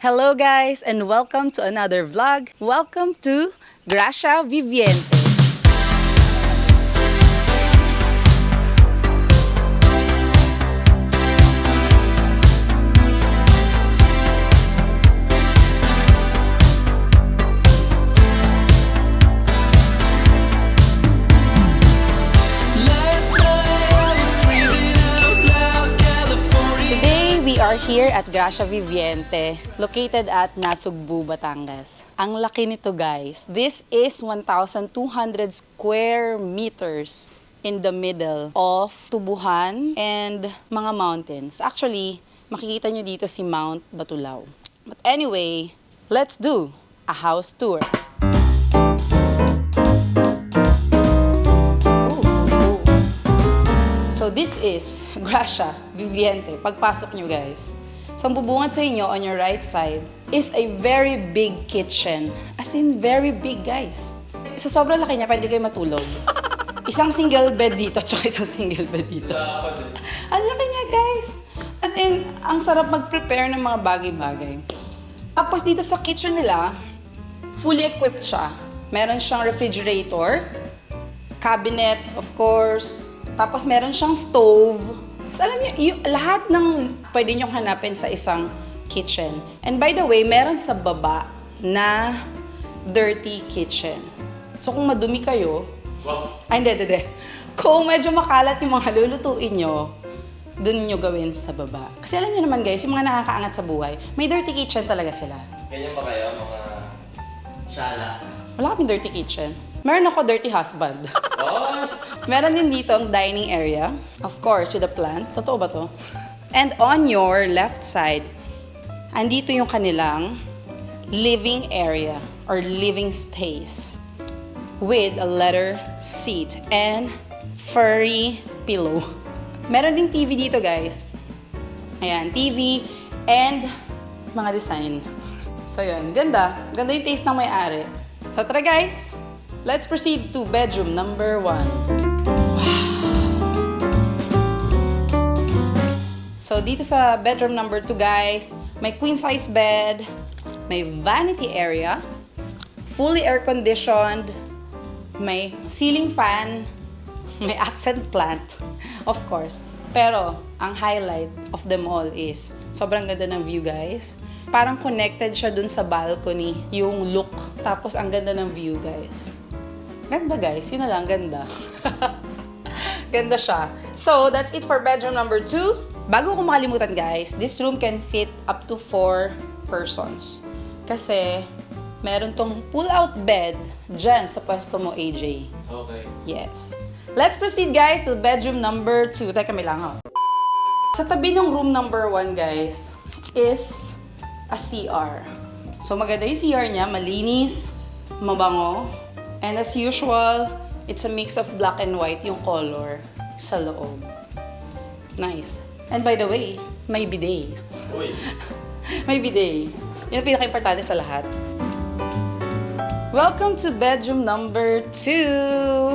Hello guys and welcome to another vlog. Welcome to Gracia Viviente. We are here at Gracia Viviente, located at Nasugbu, Batangas. Ang laki nito guys. This is 1,200 square meters in the middle of tubuhan and mga mountains. Actually, makikita nyo dito si Mount Batulao. But anyway, let's do a house tour. So this is Gracia Viviente. Pagpasok nyo guys, sa bubungad sa inyo on your right side is a very big kitchen. As in, very big guys. Sa sobrang laki niya, pwede kayo matulog. Isang single bed dito, tsaka isang single bed dito. Ang laki niya guys. As in, ang sarap mag-prepare ng mga bagay-bagay. Tapos dito sa kitchen nila, fully equipped siya. Meron siyang refrigerator, cabinets, of course. Tapos meron siyang stove. So, alam niyo, lahat ng pwede niyong hanapin sa isang kitchen. And by the way, meron sa baba na dirty kitchen. So kung madumi kayo, ay hindi. Kung medyo makalat yung mga lulutuin niyo, dun niyo gawin sa baba. Kasi alam niyo naman guys, yung mga nakakaangat sa buhay, may dirty kitchen talaga sila. Ganyan ba kayo, mga shala? Wala kaming dirty kitchen. Meron ako dirty husband. Oh! Meron din dito ang dining area. Of course, with a plant. Totoo ba to? And on your left side, andito yung kanilang living area or living space with a leather seat and furry pillow. Meron ding TV dito, guys. Ayan, TV and mga design. So yun, ganda. Ganda yung taste ng may-ari. So tara guys, let's proceed to bedroom number 1. So, dito sa bedroom number 2, guys, may queen-size bed, may vanity area, fully air-conditioned, may ceiling fan, may accent plant, of course. Pero, ang highlight of them all is, sobrang ganda ng view, guys. Parang connected siya dun sa balcony, yung look. Tapos, ang ganda ng view, guys. Ganda, guys. Yun na lang, ganda. Ganda siya. So, that's it for bedroom number 2. Bago ko makalimutan guys, this room can fit up to 4 persons. Kasi, meron tong pull-out bed dyan sa pwesto mo, AJ. Okay. Yes. Let's proceed guys to bedroom number 2. Teka, may lang ha. Sa tabi ng room number 1 guys, is a CR. So, maganda yung CR niya, malinis, mabango. And as usual, it's a mix of black and white yung color sa loob. Nice. And by the way, may bidet. Uy! May bidet. Yun ang pinaka-importante sa lahat. Welcome to bedroom number 2.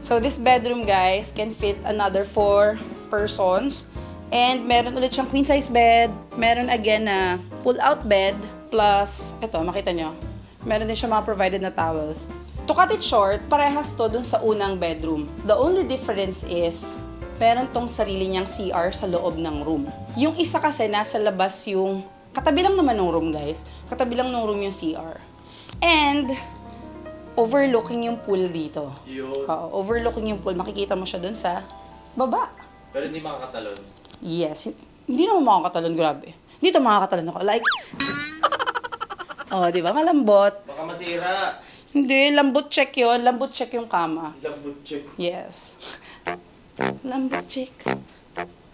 So this bedroom, guys, can fit another 4 persons. And meron ulit siyang queen-size bed. Meron again na pull-out bed. Plus, eto, makita nyo. Meron din siya mga provided na towels. To cut it short, parehas to dun sa unang bedroom. The only difference is, meron tong sarili niyang CR sa loob ng room. Yung isa kasi nasa labas yung, katabi lang naman ng room guys, katabi lang ng room yung CR. And, overlooking yung pool dito. Yun. Overlooking yung pool, makikita mo siya dun sa baba. Pero hindi makakatalon. Yes, hindi naman makakatalon, grabe. Dito makakatalon ako, like, di ba, malambot. Baka masira. Hindi, lambot check yun, lambot check yung kama. Lambot check. Yes. Lambot check.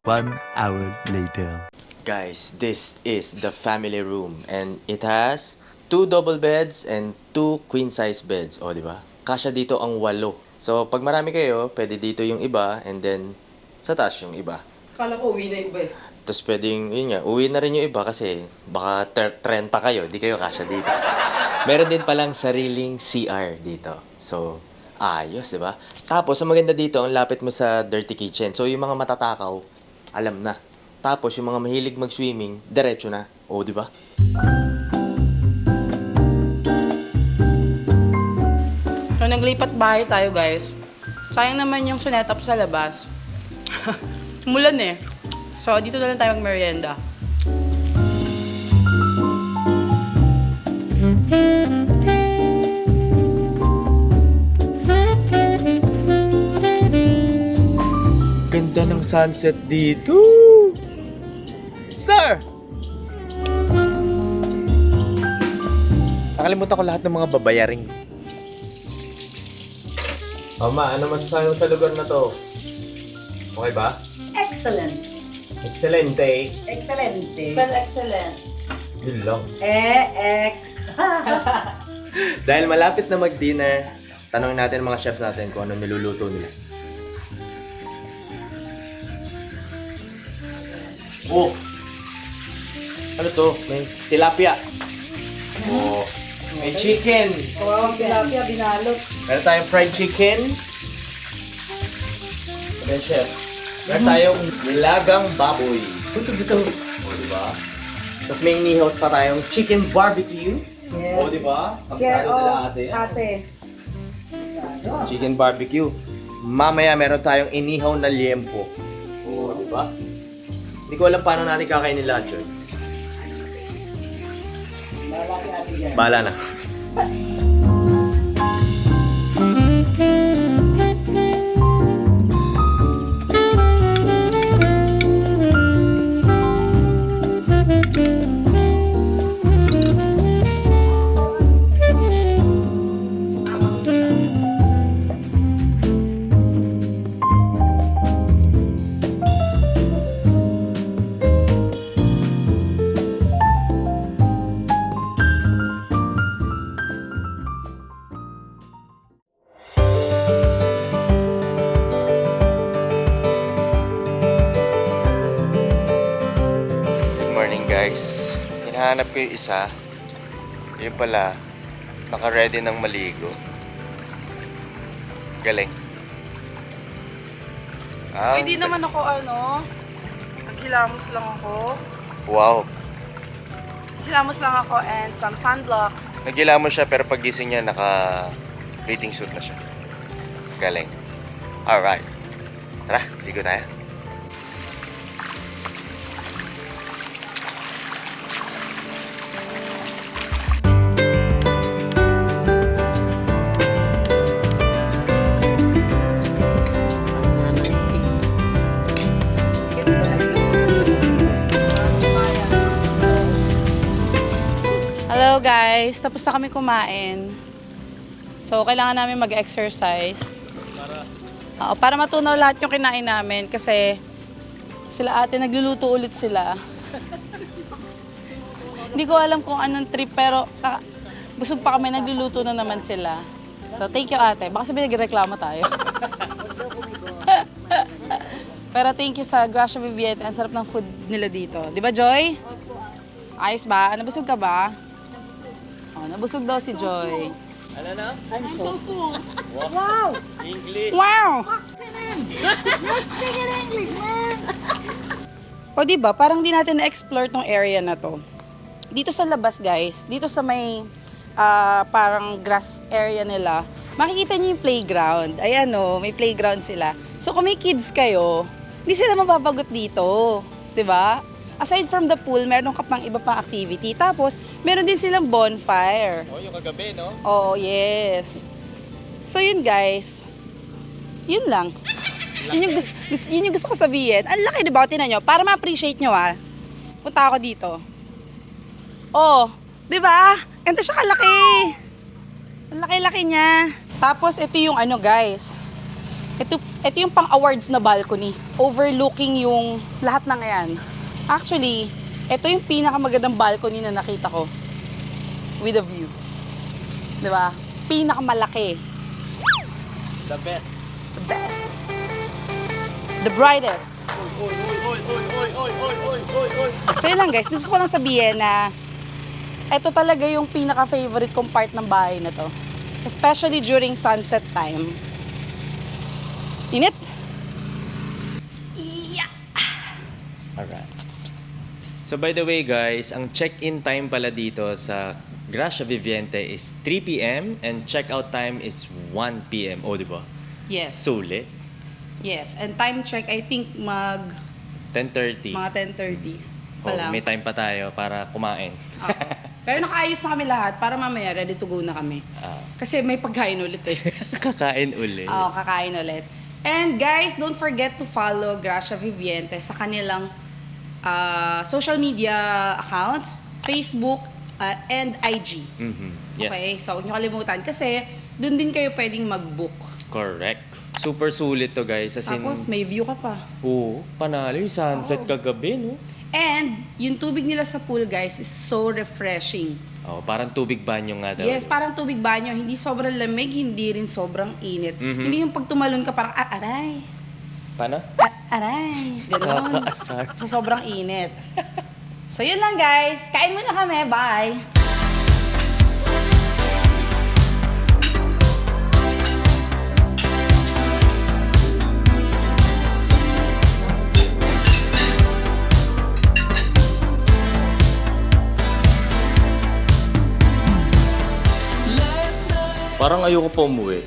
1 hour later. Guys, this is the family room and it has 2 double beds and 2 queen-size beds. O, di ba? Kasya dito ang 8. So, pag marami kayo, pwede dito yung iba and then sa taas yung iba. Kala ko uwi na iba eh. Tapos pwedeng, yun nga, uwi na rin yung iba kasi baka 30 kayo, di kayo kasya dito. Meron din palang sariling CR dito. So, ayos, di ba? Tapos, ang maganda dito, ang lapit mo sa dirty kitchen. So, yung mga matatakaw, alam na. Tapos, yung mga mahilig mag-swimming, diretso na. O, di ba? So, naglipat bahay tayo, guys. Sayang naman yung sinetap sa labas. Mulan eh. So, dito na lang tayo mag-merienda. Ganda ng sunset dito! Sir! Nakalimutan ko lahat ng mga babayaring. Ama, ano masasabi mo sa lugar na to? Okay ba? Excellent. Excelente. Excelente. Spell excellent. Yun lang. E-X. Dahil malapit na mag-dinner, tanongin natin ang mga chefs natin kung ano niluluto nila. Oh! Ano to? May tilapia. Oh. May chicken. Kawawang tilapia, binalot. Meron tayong fried chicken. Okay, chef. Meron tayong nilagang baboy. Ito. O, diba? Tapos may inihot pa tayong chicken barbecue. Yes. O, diba? Care Pagkado nila of ate. ate. Chicken barbecue. Mamaya meron tayong inihaw na liempo. O, diba? Hindi ko alam paano natin kakainin lahat yun. Malaki ate dyan. Bahala na. Good morning guys. Hinahanap ko yung isa. Yun pala, naka-ready ng maligo. Galing. Hindi naman ako naghilamos lang ako. Wow. Hilamos lang ako and some sunblock. Nagilamo siya pero pagising niya naka-bathing suit na siya. Galing. Alright. Tara, ligo tayo. Hello guys, tapos na kami kumain. So, kailangan namin mag-exercise. Para matunaw lahat yung kinain namin kasi sila ate nagluluto ulit sila. Hindi ko alam kung anong trip pero busog pa kami, nagluluto na naman sila. So, thank you ate. Baka sabihin nagreklamo tayo. Pero thank you sa Gracia Viviente. Ang sarap ng food nila dito. Di ba, Joy? Ayos ba? Nabusog ka ba? Oh, nabusog daw si Joy. Ano na? I'm so full. Wow! English. Wow! You're speaking English, man! O di ba, parang di natin na-explore tong area na to. Dito sa labas, guys, dito sa may parang grass area nila, makikita niyo yung playground. Ayan o, may playground sila. So kung may kids kayo, hindi sila mapapagot dito. Di ba? Aside from the pool, meron ka pang iba pang activity. Tapos, meron din silang bonfire. Oh, yung kagabi, no? Oo, yes. So yun guys, yun lang. Yun yung gusto ko sabihin. Ang laki, diba? Tinan nyo, para ma-appreciate nyo punta ako dito. Oh, diba? Ganito siya kalaki. Ang laki-laki niya. Tapos ito yung guys. Ito yung pang awards na balcony. Overlooking yung lahat ng yan. Actually, ito yung pinakamagandang balcony na nakita ko. With a view. Diba? Pinakamalaki. The best. The best. The brightest. So yun lang guys, gusto ko lang sabihin na ito talaga yung pinaka-favorite kong part ng bahay na to. Especially during sunset time. Init? Yeah. Alright. So So by the way guys, ang check-in time pala dito sa Gracia Viviente is 3 p.m. and check-out time is 1 p.m. O, di ba? Yes. Sulit. Yes. And time check, I think 10:30. mga 10:30 pa Oh, lang. may time pa tayo para kumain. Pero nakaayos na kami lahat para mamaya ready to go na kami. Kasi may pagkain ulit eh. Kakain ulit. Oo, kakain ulit. And guys, don't forget to follow Gracia Viviente sa kanilang social media accounts, Facebook and IG. Yes. Okay? So, huwag nyo kalimutan kasi dun din kayo pwedeng mag-book. Correct. Super sulit to guys. As in, Tapos may view ka pa. oo, panalo yung sunset kagabi, no? And yung tubig nila sa pool, guys, is so refreshing. Oh, parang tubig banyo nga daw. Yes, parang tubig banyo. Hindi sobrang lamig, hindi rin sobrang init. Hindi yung pag tumalon ka parang, aray. Paano? Aray. Ganon. Nakakaasar. Sa sobrang init. So, yun lang, guys. Kain muna kami. Bye. Parang ayoko pa umuwi.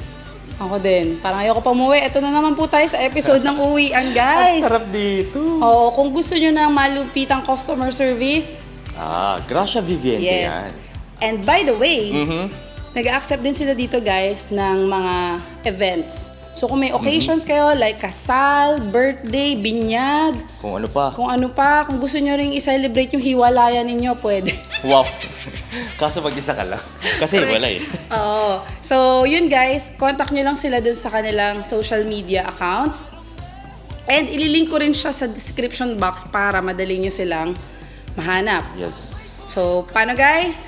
Ako din. Parang ayoko pa umuwi. Ito na naman po tayo sa episode ng uwian, guys. Sarap dito. Oo, kung gusto nyo ng malupitang customer service, Gracia Viviente yes. yan. And by the way, Mhm. nag-accept din sila dito, guys, ng mga events. So kung may occasions kayo, like kasal, birthday, binyag, Kung ano pa. kung ano pa, kung gusto nyo ring i-celebrate yung hiwalayan ninyo, pwede. Wow. Kaso mag-isa ka lang. Kasi wala eh. Oo. So, yun guys, contact nyo lang sila dun sa kanilang social media accounts. And ililink ko rin siya sa description box para madali nyo silang mahanap. Yes. So, paano guys?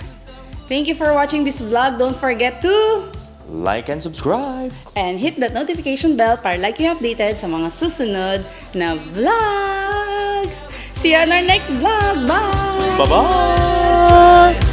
Thank you for watching this vlog. Don't forget to Like and subscribe. and hit that notification bell para like you updated sa mga susunod na vlogs. See you on our next vlog. Bye! Bye-bye!